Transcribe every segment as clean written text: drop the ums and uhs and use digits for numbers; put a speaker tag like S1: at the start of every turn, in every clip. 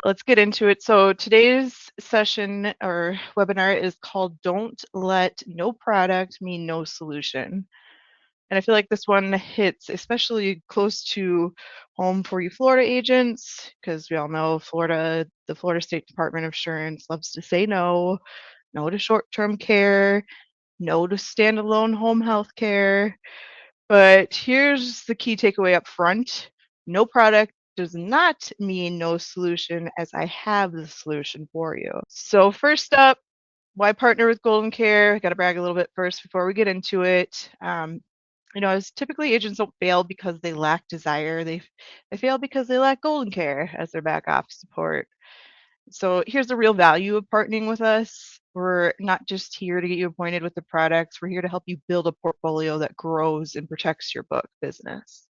S1: Let's get into it. So today's session or webinar is called Don't Let No Product Mean No Solution. And I feel like this one hits especially close to home for you Florida agents, because we all know the Florida State Department of Insurance loves to say no, no to short-term care, no to standalone home health care. But here's the key takeaway up front. No product does not mean no solution, as I have the solution for you. So first up, why partner with GoldenCare? I got to brag a little bit first before we get into it. As typically agents don't fail because they lack desire. They fail because they lack GoldenCare as their back office support. So here's the real value of partnering with us. We're not just here to get you appointed with the products. We're here to help you build a portfolio that grows and protects your book business.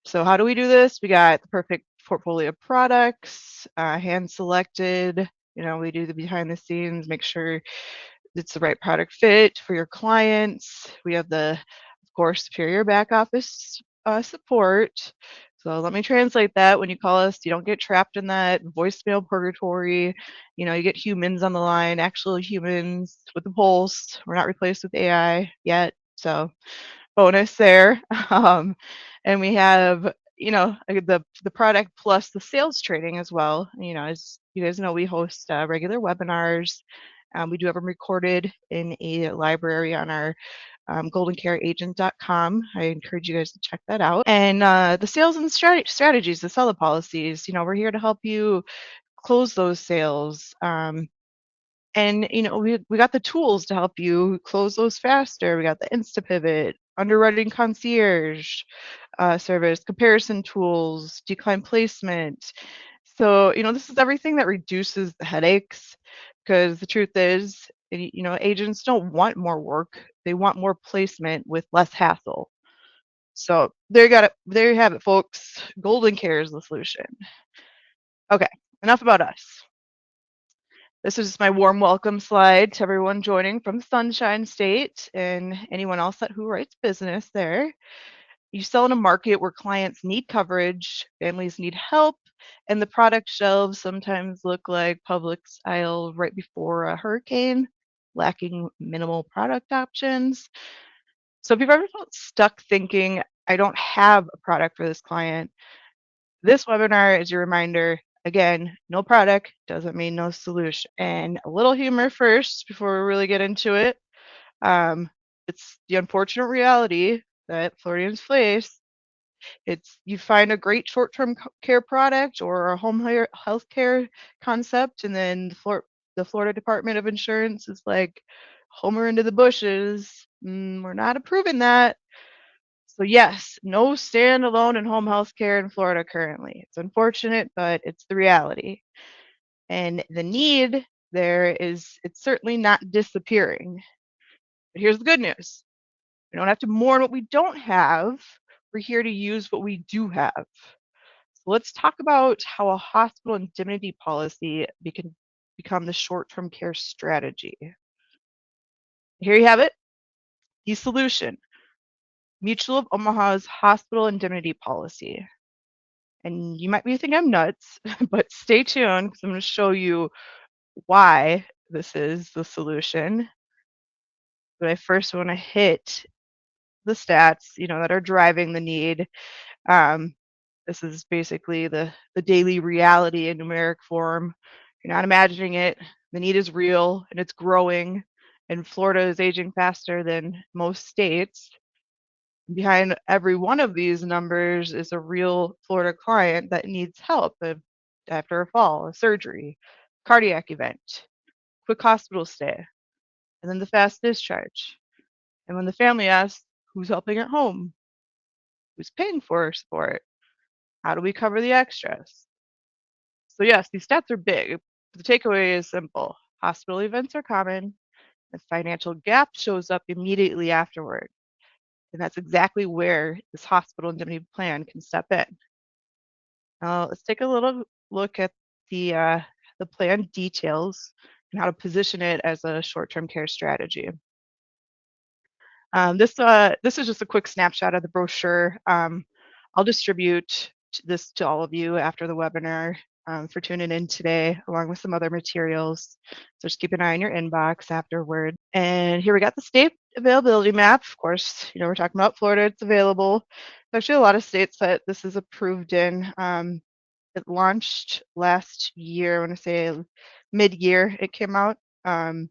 S1: So how do we do this? We got the perfect portfolio of products, hand selected. We do the behind the scenes, make sure it's the right product fit for your clients. We have of course, superior back office support. So let me translate that. When you call us, you don't get trapped in that voicemail purgatory. You get humans on the line, actual humans with a pulse. We're not replaced with AI yet, so bonus there. Um, and we have, the product plus the sales training as well. As you guys know, we host regular webinars. We do have them recorded in a library on our goldencareagent.com. I encourage you guys to check that out. And the sales and strategies to sell the policies, we're here to help you close those sales. And we got the tools to help you close those faster. We got the InstaPivot, underwriting concierge service, comparison tools, decline placement. So this is everything that reduces the headaches, because the truth is, agents don't want more work. They want more placement with less hassle. So there you got it. There you have it, folks. GoldenCare is the solution. Okay, enough about us. This is my warm welcome slide to everyone joining from Sunshine State and anyone else who writes business there. You sell in a market where clients need coverage, families need help, and the product shelves sometimes look like Publix aisle right before a hurricane, lacking minimal product options. So if you've ever felt stuck thinking, I don't have a product for this client, this webinar is your reminder. Again, no product doesn't mean no solution. And a little humor first before we really get into it. It's the unfortunate reality that Floridians face. It's you find a great short-term care product or a home health care concept, and then the Florida Department of Insurance is like, Homer into the bushes. We're not approving that. So yes, no standalone and home health care in Florida currently. It's unfortunate, but it's the reality. And the need it's certainly not disappearing. But here's the good news. We don't have to mourn what we don't have. We're here to use what we do have. So let's talk about how a hospital indemnity policy can become the short-term care strategy. Here you have it. The solution. Mutual of Omaha's hospital indemnity policy. And you might be thinking I'm nuts, but stay tuned because I'm going to show you why this is the solution. But I first want to hit the stats, that are driving the need. This is basically the daily reality in numeric form. You're not imagining it. The need is real and it's growing, and Florida is aging faster than most states. Behind every one of these numbers is a real Florida client that needs help after a fall, a surgery, cardiac event, quick hospital stay, and then the fast discharge. And when the family asks, who's helping at home? Who's paying for support? How do we cover the extras? So yes, these stats are big. The takeaway is simple. Hospital events are common. The financial gap shows up immediately afterward. And that's exactly where this hospital indemnity plan can step in. Now, let's take a little look at the plan details and how to position it as a short-term care strategy. This is just a quick snapshot of the brochure. I'll distribute this to all of you after the webinar. for tuning in today, along with some other materials. So just keep an eye on your inbox afterward. And here we got the state availability map. Of course, we're talking about Florida. It's available. There's actually a lot of states that this is approved in. It launched last year. I want to say mid-year it came out. And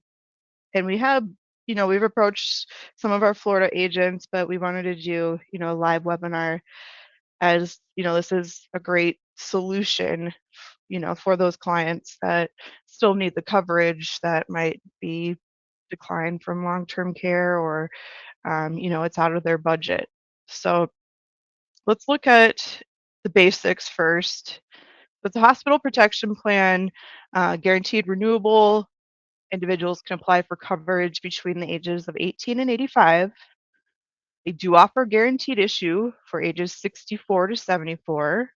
S1: we've approached some of our Florida agents, but we wanted to do, a live webinar as, this is a great solution, for those clients that still need the coverage that might be declined from long-term care or, it's out of their budget. So let's look at the basics first. With the hospital protection plan, guaranteed renewable, individuals can apply for coverage between the ages of 18 and 85. They do offer guaranteed issue for ages 64 to 74.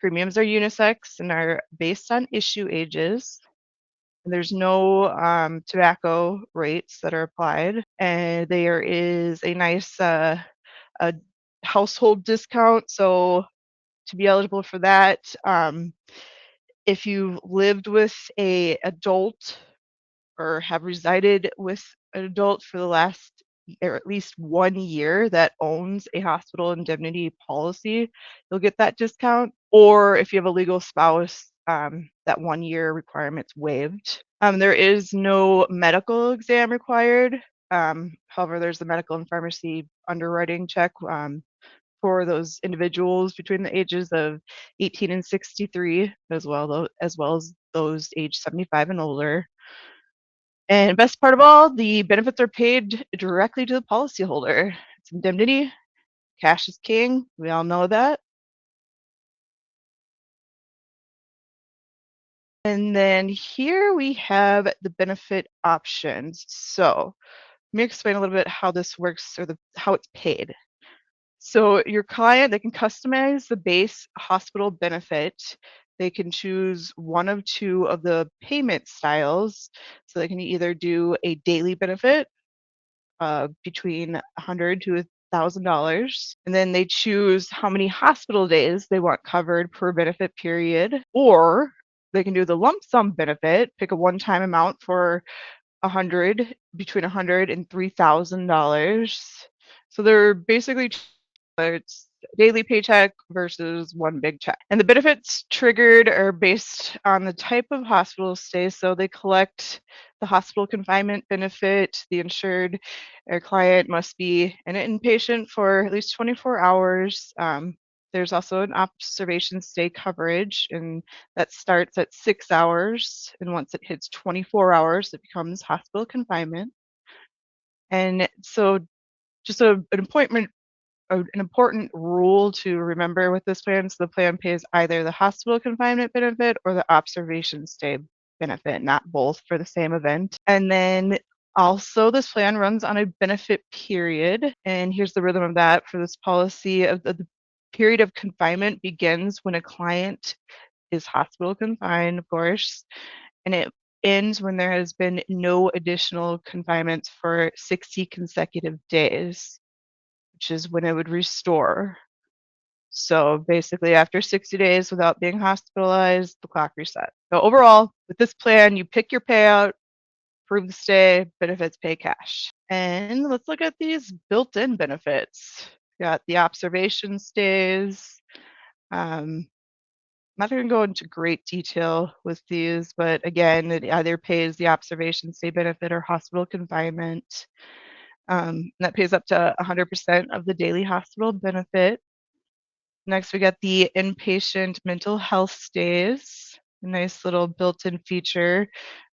S1: Premiums are unisex and are based on issue ages. And there's no tobacco rates that are applied. And there is a nice a household discount. So to be eligible for that, if you've lived with a adult or have resided with an adult for the last or at least 1 year that owns a hospital indemnity policy, you'll get that discount. Or if you have a legal spouse, that 1 year requirement's waived. There is no medical exam required. However, there's the medical and pharmacy underwriting check for those individuals between the ages of 18 and 63, as well as those age 75 and older. And best part of all, the benefits are paid directly to the policyholder. It's indemnity. Cash is king. We all know that. And then here we have the benefit options. So let me explain a little bit how this works or how it's paid. So your client, they can customize the base hospital benefit. They can choose one of two of the payment styles. So they can either do a daily benefit between $100 to $1,000. And then they choose how many hospital days they want covered per benefit period. Or they can do the lump sum benefit, pick a one-time amount for between $100 and $3,000. So they're basically it's daily paycheck versus one big check. And the benefits triggered are based on the type of hospital stay. So they collect the hospital confinement benefit. The insured or client must be an inpatient for at least 24 hours. There's also an observation stay coverage, and that starts at 6 hours. And once it hits 24 hours, it becomes hospital confinement. And so just an important rule to remember with this plan. So the plan pays either the hospital confinement benefit or the observation stay benefit, not both for the same event. And then also this plan runs on a benefit period. And here's the rhythm of that for this policy. The period of confinement begins when a client is hospital confined, of course, and it ends when there has been no additional confinements for 60 consecutive days, which is when it would restore. So basically, after 60 days without being hospitalized, the clock resets. So overall, with this plan, you pick your payout, approve the stay, benefits pay cash. And let's look at these built-in benefits. Got the observation stays. I'm not going to go into great detail with these, but again, it either pays the observation stay benefit or hospital confinement. That pays up to 100% of the daily hospital benefit. Next, we got the inpatient mental health stays, a nice little built-in feature.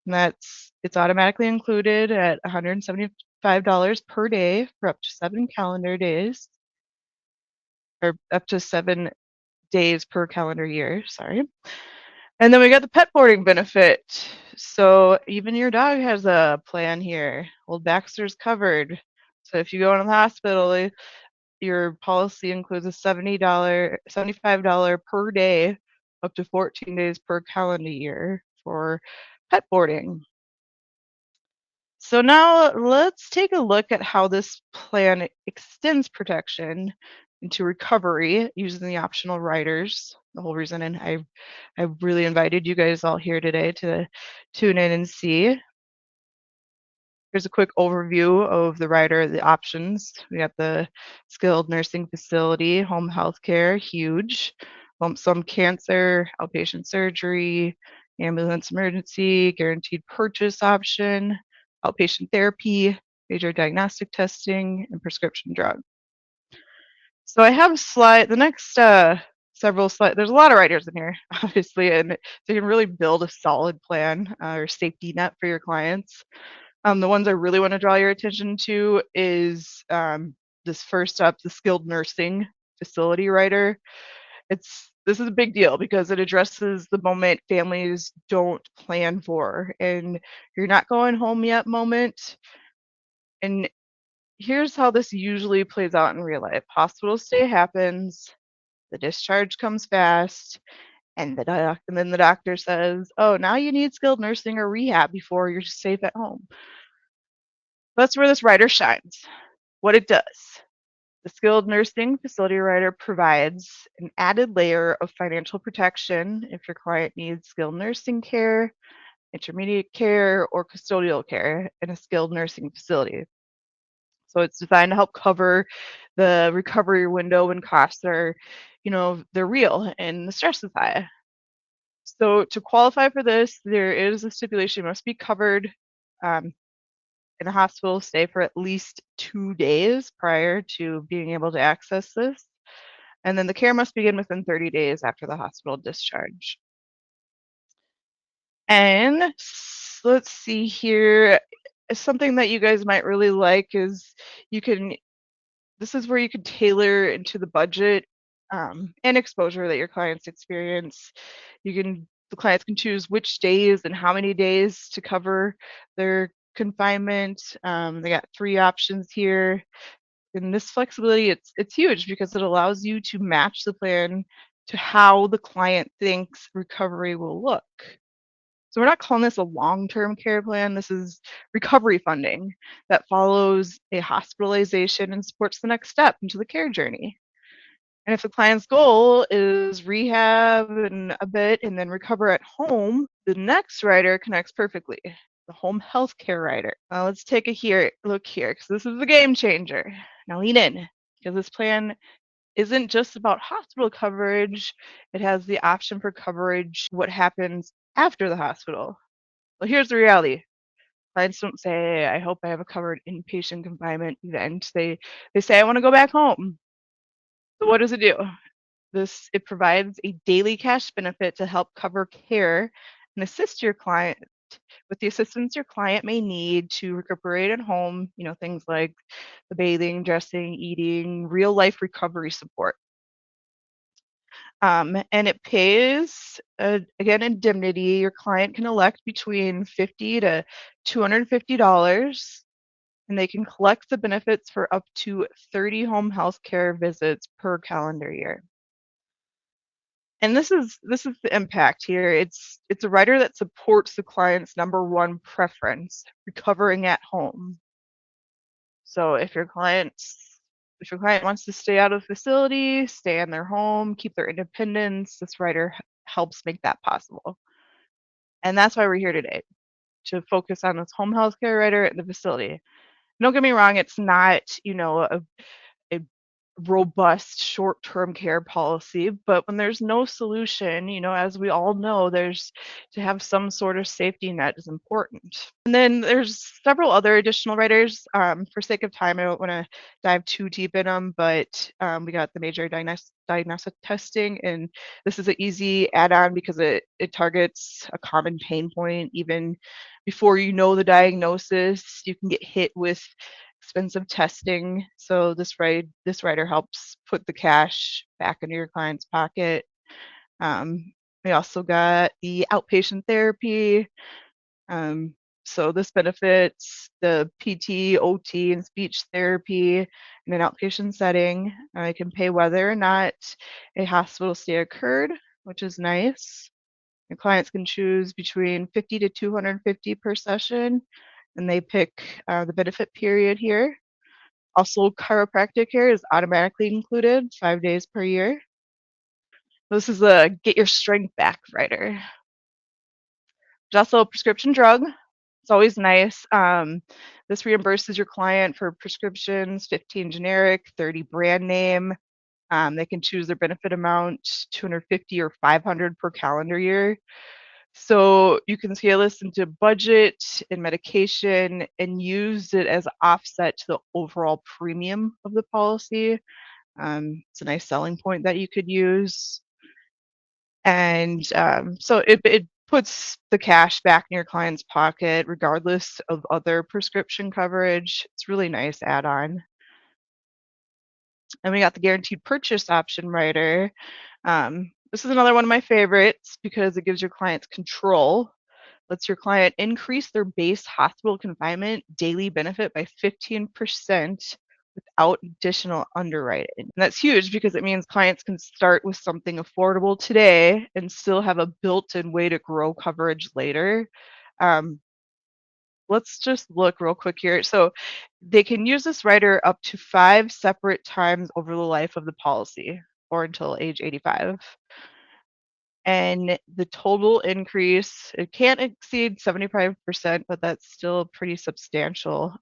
S1: And it's automatically included at $175 per day for up to 7 calendar days, or up to 7 days per calendar year, sorry. And then we got the pet boarding benefit. So even your dog has a plan here. Old Baxter's covered. So if you go into the hospital, your policy includes a $75 per day, up to 14 days per calendar year for pet boarding. So now let's take a look at how this plan extends protection into recovery using the optional riders. the whole reason. And I really invited you guys all here today to tune in and see. Here's a quick overview of the rider, the options. We got the skilled nursing facility, home health care, huge, lump sum cancer, outpatient surgery, ambulance emergency, guaranteed purchase option, outpatient therapy, major diagnostic testing, and prescription drug. So I have a slide, the next several slides, there's a lot of riders in here, obviously, and so you can really build a solid plan or safety net for your clients. The ones I really want to draw your attention to is this first up, the skilled nursing facility rider. This is a big deal because it addresses the moment families don't plan for, and you're not going home yet moment. And here's how this usually plays out in real life. Hospital stay happens, the discharge comes fast, and then the doctor says, "Oh, now you need skilled nursing or rehab before you're safe at home." That's where this rider shines. What it does. The skilled nursing facility rider provides an added layer of financial protection if your client needs skilled nursing care, intermediate care, or custodial care in a skilled nursing facility. So it's designed to help cover the recovery window when costs are, they're real and the stress is high. So to qualify for this, there is a stipulation you must be covered um, in a hospital stay for at least 2 days prior to being able to access this. And then the care must begin within 30 days after the hospital discharge. And let's see here. Something that you guys might really like is this is where you can tailor into the budget and exposure that your clients experience. The clients can choose which days and how many days to cover their confinement. They got 3 options here. And this flexibility, it's huge because it allows you to match the plan to how the client thinks recovery will look. So we're not calling this a long-term care plan. This is recovery funding that follows a hospitalization and supports the next step into the care journey. And if the client's goal is rehab and a bit and then recover at home, the next rider connects perfectly. The home health care rider. Let's take a look here because this is a game changer. Now lean in because this plan isn't just about hospital coverage. It has the option for coverage what happens after the hospital. Well, here's the reality. Clients don't say, "I hope I have a covered inpatient confinement event." They say, "I want to go back home." So what does it do? It provides a daily cash benefit to help cover care and assist your client with the assistance your client may need to recuperate at home, things like the bathing, dressing, eating, real life recovery support. And it pays, again, indemnity. Your client can elect between $50 to $250, and they can collect the benefits for up to 30 home health care visits per calendar year. And this is the impact here. It's a rider that supports the client's number one preference, recovering at home. So if your client wants to stay out of the facility, stay in their home, keep their independence, this rider helps make that possible. And that's why we're here today, to focus on this home health care rider at the facility. Don't get me wrong, it's not, a robust short-term care policy, but when there's no solution, as we all know, there's to have some sort of safety net is important. And then there's several other additional riders. For sake of time, I don't want to dive too deep in them, but we got the major diagnostic testing, and this is an easy add-on because it targets a common pain point. Even before you know the diagnosis, you can get hit with expensive testing. So this rider helps put the cash back into your client's pocket. We also got the outpatient therapy. So this benefits the PT, OT, and speech therapy in an outpatient setting. I can pay whether or not a hospital stay occurred, which is nice. Your clients can choose between 50 to 250 per session, and they pick the benefit period here. Also, chiropractic care is automatically included 5 days per year. This is a get your strength back rider. There's also a prescription drug. It's always nice. This reimburses your client for prescriptions, 15 generic, 30 brand name. They can choose their benefit amount, 250 or 500 per calendar year. So you can scale this into budget and medication and use it as an offset to the overall premium of the policy. It's a nice selling point that you could use. And so it puts the cash back in your client's pocket regardless of other prescription coverage. It's really nice add-on. And we got the guaranteed purchase option rider. This is another one of my favorites because it gives your clients control. Lets your client increase their base hospital confinement daily benefit by 15% without additional underwriting. And that's huge because it means clients can start with something affordable today and still have a built-in way to grow coverage later. Um, let's just look real quick here. So they can use this rider up to 5 separate times over the life of the policy or until age 85. And the total increase, it can't exceed 75%, but that's still pretty substantial.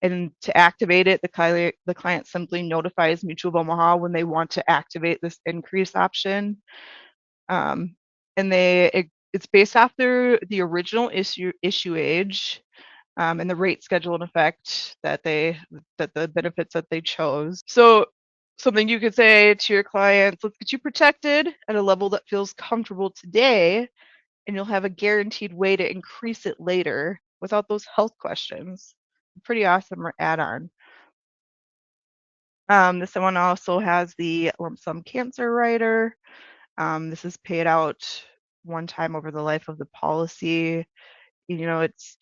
S1: And to activate it, the client simply notifies Mutual of Omaha when they want to activate this increase option. Um, and it's based after the original issue age, and the rate schedule in effect that the benefits that they chose. So something you could say to your clients, let's get you protected at a level that feels comfortable today, and you'll have a guaranteed way to increase it later without those health questions. Pretty awesome add-on. This one also has the lump sum cancer rider. This is paid out one time over the life of the policy. You know, it's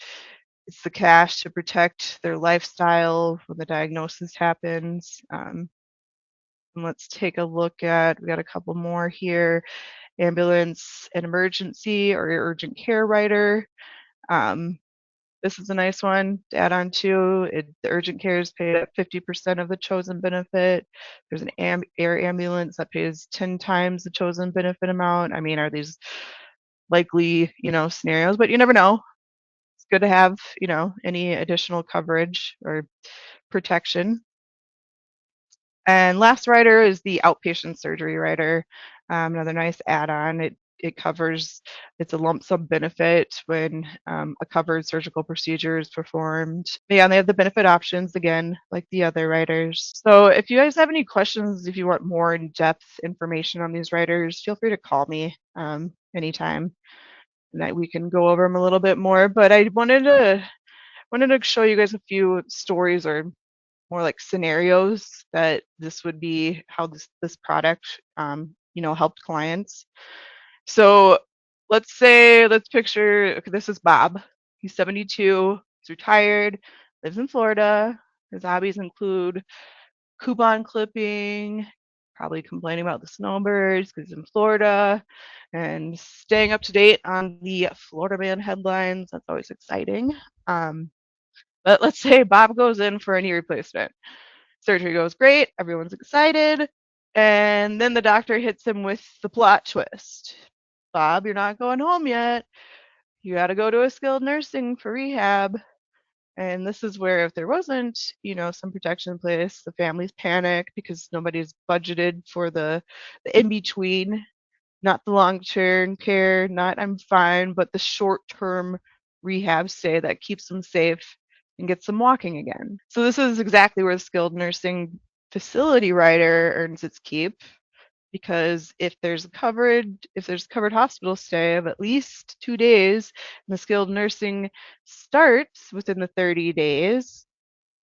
S1: the cash to protect their lifestyle when the diagnosis happens. And let's take a look at, we got a couple more here. Ambulance and emergency or urgent care rider. This is a nice one to add on to. The urgent care is paid at 50% of the chosen benefit. There's an air ambulance that pays 10 times the chosen benefit amount. I mean, are these likely, scenarios? But you never know. It's good to have, any additional coverage or protection. And last rider is the outpatient surgery rider. Another nice add-on. It covers, it's a lump sum benefit when a covered surgical procedure is performed. But yeah, and they have the benefit options again, like the other riders. So if you guys have any questions, if you want more in-depth information on these riders, feel free to call me anytime, and that we can go over them a little bit more. But I wanted to show you guys a few stories or more like scenarios that this would be how this product helped clients. So let's picture, okay, this is Bob. He's 72, he's retired, lives in Florida. His hobbies include coupon clipping, probably complaining about the snowbirds because he's in Florida, and staying up to date on the Florida Man headlines. That's always exciting. But let's say Bob goes in for a knee replacement. Surgery goes great, everyone's excited, and then the doctor hits him with the plot twist. Bob, you're not going home yet. You got to go to a skilled nursing for rehab. And this is where if there wasn't, some protection in place, the families panic because nobody's budgeted for the in between, not the long-term care, not I'm fine, but the short-term rehab stay that keeps them safe and gets them walking again. So this is exactly where the skilled nursing facility rider earns its keep, because if there's covered hospital stay of at least 2 days and the skilled nursing starts within the 30 days,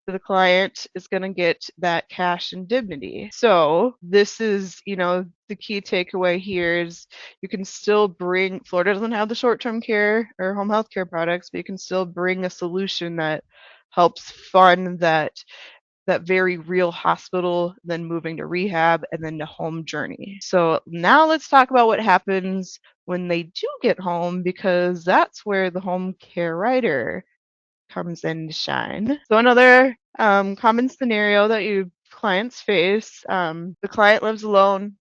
S1: the client is going to get that cash indemnity. So this is, the key takeaway here is you can still bring, Florida doesn't have the short-term care or home health care products, but you can still bring a solution that helps fund that very real hospital, then moving to rehab, and then to home journey. So now let's talk about what happens when they do get home, because that's where the home care rider comes in to shine. So another common scenario that you clients face, the client lives alone,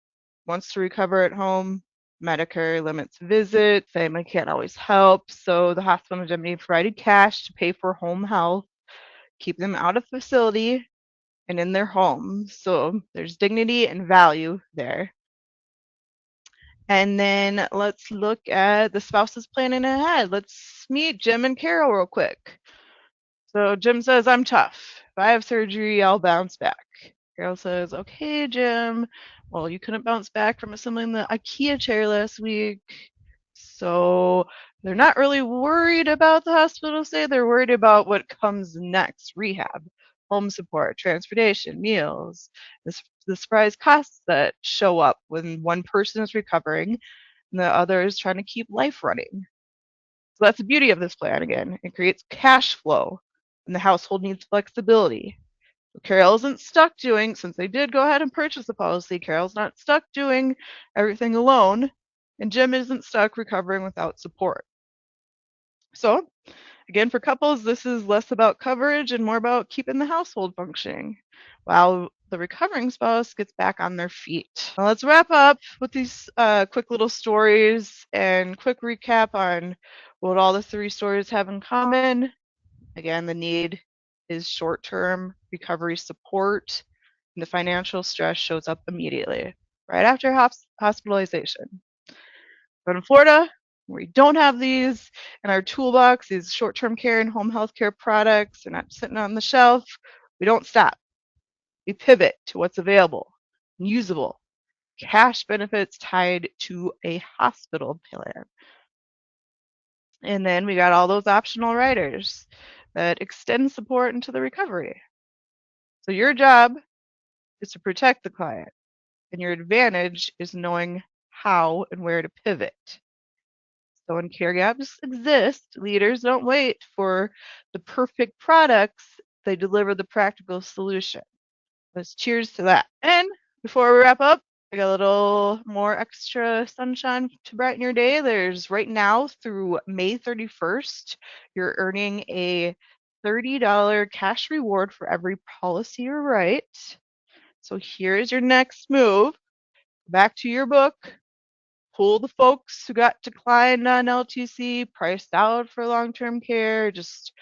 S1: wants to recover at home. Medicare limits visits. Family can't always help. So the hospital indemnity provided cash to pay for home health, keep them out of facility and in their home. So there's dignity and value there. And then let's look at the spouses planning ahead. Let's meet Jim and Carol real quick. So Jim says, I'm tough. If I have surgery, I'll bounce back. Carol says, okay, Jim. Well, you couldn't bounce back from assembling the IKEA chair last week. So they're not really worried about the hospital stay. They're worried about what comes next: rehab, home support, transportation, meals, the surprise costs that show up when one person is recovering and the other is trying to keep life running. So that's the beauty of this plan again. It creates cash flow and the household needs flexibility. So Carol isn't stuck doing, since they did go ahead and purchase the policy, Carol's not stuck doing everything alone, and Jim isn't stuck recovering without support. So again, for couples, this is less about coverage and more about keeping the household functioning while the recovering spouse gets back on their feet. Now let's wrap up with these quick little stories and quick recap on what all the three stories have in common. Again, the need is short-term recovery support, and the financial stress shows up immediately, right after hospitalization. But in Florida, where we don't have these in our toolbox, these short-term care and home health care products, they're not sitting on the shelf, we don't stop. We pivot to what's available and usable. Cash benefits tied to a hospital plan. And then we got all those optional riders that extend support into the recovery. So your job is to protect the client, and your advantage is knowing how and where to pivot. So when care gaps exist, leaders don't wait for the perfect products, they deliver the practical solution. Let's cheers to that. And before we wrap up, I got a little more extra sunshine to brighten your day. There's right now through May 31st, you're earning a $30 cash reward for every policy you write. So here's your next move. Back to your book. Pull the folks who got declined on LTC, priced out for long-term care, just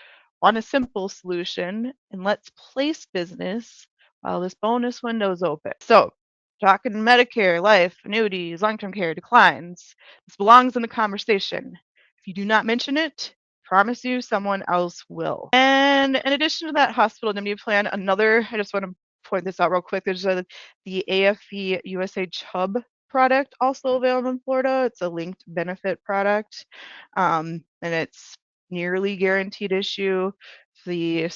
S1: want a simple solution, and let's place business while this bonus window is open. So, talking Medicare, life, annuities, long-term care, declines. This belongs in the conversation. If you do not mention it, promise you someone else will. And in addition to that hospital indemnity plan, I just want to point this out real quick. There's the AFE USH Hub product also available in Florida. It's a linked benefit product, and it's nearly guaranteed issue. The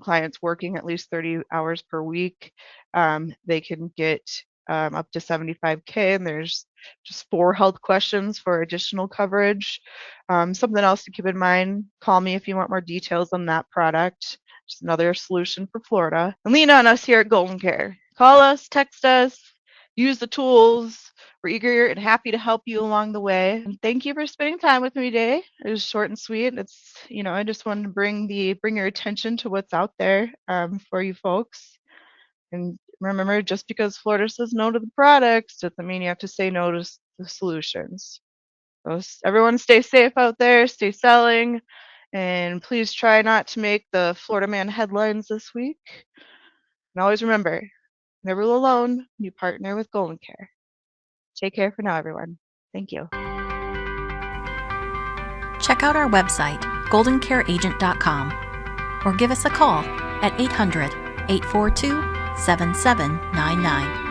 S1: client's working at least 30 hours per week. They can get up to $75K, and there's just 4 health questions for additional coverage. Something else to keep in mind, call me if you want more details on that product. Just another solution for Florida. And lean on us here at GoldenCare. Call us, text us, use the tools. We're eager and happy to help you along the way. And thank you for spending time with me today. It was short and sweet. It's, I just wanted to bring your attention to what's out there for you folks. And remember, just because Florida says no to the products doesn't mean you have to say no to the solutions. So everyone stay safe out there, stay selling, and please try not to make the Florida Man headlines this week. And always remember, never alone, you partner with GoldenCare. Take care for now, everyone. Thank you.
S2: Check out our website, goldencareagent.com, or give us a call at 800-842-7799.